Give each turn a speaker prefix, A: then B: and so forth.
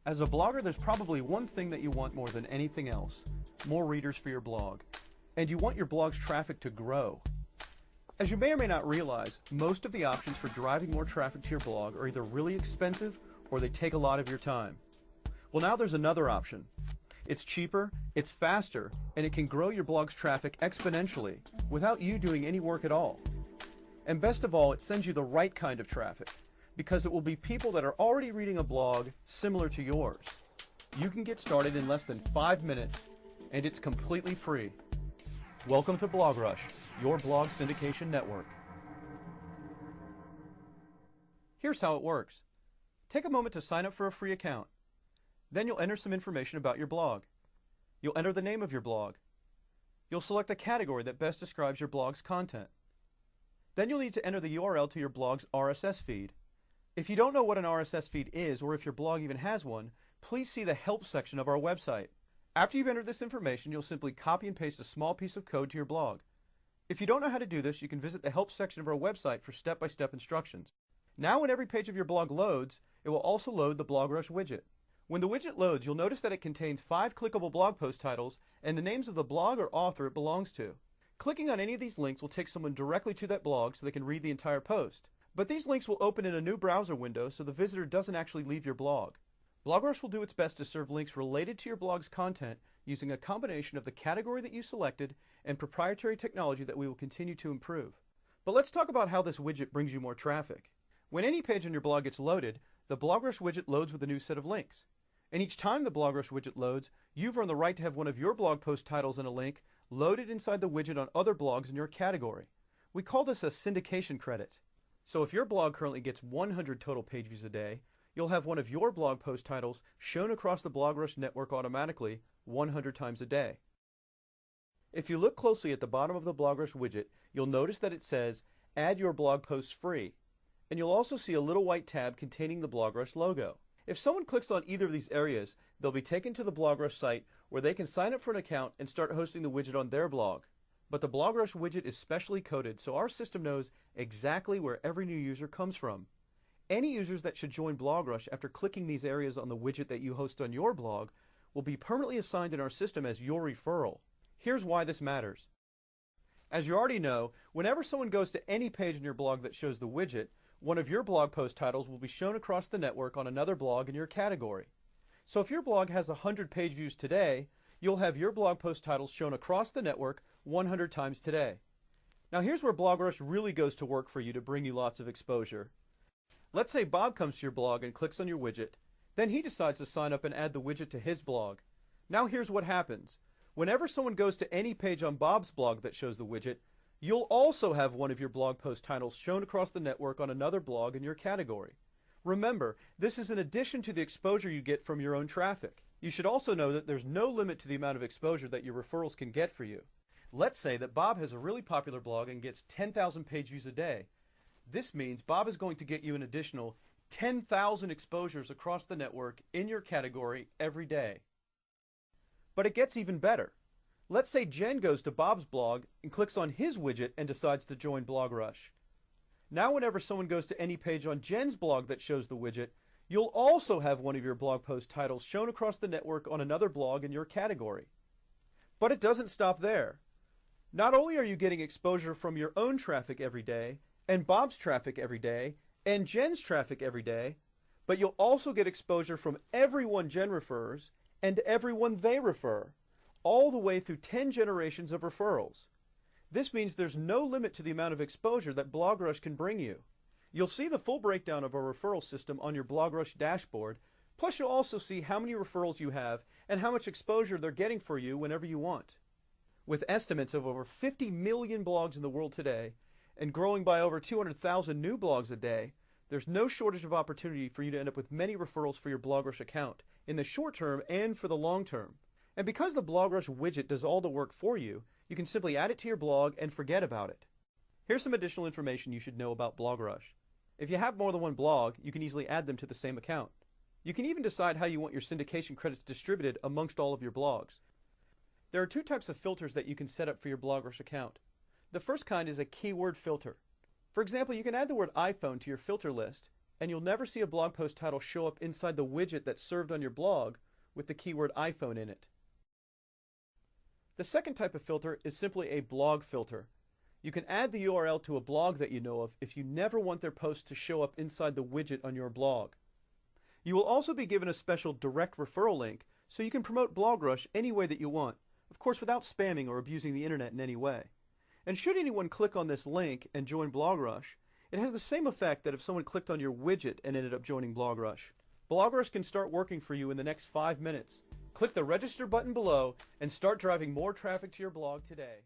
A: As a blogger, there's probably one thing that you want more than anything else: more readers for your blog. And you want your blog's traffic to grow. As you may or may not realize, most of the options for driving more traffic to your blog are either really expensive or they take a lot of your time. Well, now there's another option. It's cheaper, it's faster, and it can grow your blog's traffic exponentially without you doing any work at all. And best of all, it sends you the right kind of traffic, because it will be people that are already reading a blog similar to yours. You can get started in less than 5 minutes, and it's completely free. Welcome to Blogrush, your blog syndication network. Here's how it works. Take a moment to sign up for a free account. Then you'll enter some information about your blog. You'll enter the name of your blog. You'll select a category that best describes your blog's content. Then you'll need to enter the URL to your blog's RSS feed. If you don't know what an RSS feed is, or if your blog even has one, please see the help section of our website. After you've entered this information, you'll simply copy and paste a small piece of code to your blog. If you don't know how to do this, you can visit the help section of our website for step-by-step instructions. Now when every page of your blog loads, it will also load the Blogrush widget. When the widget loads, you'll notice that it contains 5 clickable blog post titles and the names of the blog or author it belongs to. Clicking on any of these links will take someone directly to that blog so they can read the entire post. But these links will open in a new browser window so the visitor doesn't actually leave your blog. Blogrush will do its best to serve links related to your blog's content using a combination of the category that you selected and proprietary technology that we will continue to improve. But let's talk about how this widget brings you more traffic. When any page on your blog gets loaded, the Blogrush widget loads with a new set of links. And each time the Blogrush widget loads, you've earned the right to have one of your blog post titles and a link loaded inside the widget on other blogs in your category. We call this a syndication credit. So if your blog currently gets 100 total page views a day, you'll have one of your blog post titles shown across the Blogrush network automatically 100 times a day. If you look closely at the bottom of the Blogrush widget, you'll notice that it says, "Add your blog posts free." And you'll also see a little white tab containing the Blogrush logo. If someone clicks on either of these areas, they'll be taken to the Blogrush site where they can sign up for an account and start hosting the widget on their blog. But the Blogrush widget is specially coded, so our system knows exactly where every new user comes from. Any users that should join Blogrush after clicking these areas on the widget that you host on your blog will be permanently assigned in our system as your referral. Here's why this matters. As you already know, whenever someone goes to any page in your blog that shows the widget, one of your blog post titles will be shown across the network on another blog in your category. So if your blog has 100 page views today, you'll have your blog post titles shown across the network 100 times today. Now here's where Blogrush really goes to work for you to bring you lots of exposure. Let's say Bob comes to your blog and clicks on your widget. Then he decides to sign up and add the widget to his blog. Now here's what happens. Whenever someone goes to any page on Bob's blog that shows the widget, you'll also have one of your blog post titles shown across the network on another blog in your category. Remember, this is in addition to the exposure you get from your own traffic. You should also know that there's no limit to the amount of exposure that your referrals can get for you. Let's say that Bob has a really popular blog and gets 10,000 page views a day. This means Bob is going to get you an additional 10,000 exposures across the network in your category every day. But it gets even better. Let's say Jen goes to Bob's blog and clicks on his widget and decides to join Blogrush. Now whenever someone goes to any page on Jen's blog that shows the widget, you'll also have one of your blog post titles shown across the network on another blog in your category. But it doesn't stop there. Not only are you getting exposure from your own traffic every day, and Bob's traffic every day, and Jen's traffic every day, but you'll also get exposure from everyone Jen refers and everyone they refer, all the way through 10 generations of referrals. This means there's no limit to the amount of exposure that Blogrush can bring you. You'll see the full breakdown of our referral system on your Blogrush dashboard, plus you'll also see how many referrals you have and how much exposure they're getting for you whenever you want. With estimates of over 50 million blogs in the world today, and growing by over 200,000 new blogs a day, there's no shortage of opportunity for you to end up with many referrals for your Blogrush account, in the short term and for the long term. And because the Blogrush widget does all the work for you, you can simply add it to your blog and forget about it. Here's some additional information you should know about Blogrush. If you have more than one blog, you can easily add them to the same account. You can even decide how you want your syndication credits distributed amongst all of your blogs. There are 2 types of filters that you can set up for your Blogrush account. The first kind is a keyword filter. For example, you can add the word iPhone to your filter list, and you'll never see a blog post title show up inside the widget that's served on your blog with the keyword iPhone in it. The second type of filter is simply a blog filter. You can add the URL to a blog that you know of if you never want their post to show up inside the widget on your blog. You will also be given a special direct referral link so you can promote Blogrush any way that you want, of course without spamming or abusing the internet in any way. And should anyone click on this link and join Blogrush, it has the same effect that if someone clicked on your widget and ended up joining Blogrush. Blogrush can start working for you in the next 5 minutes. Click the register button below and start driving more traffic to your blog today.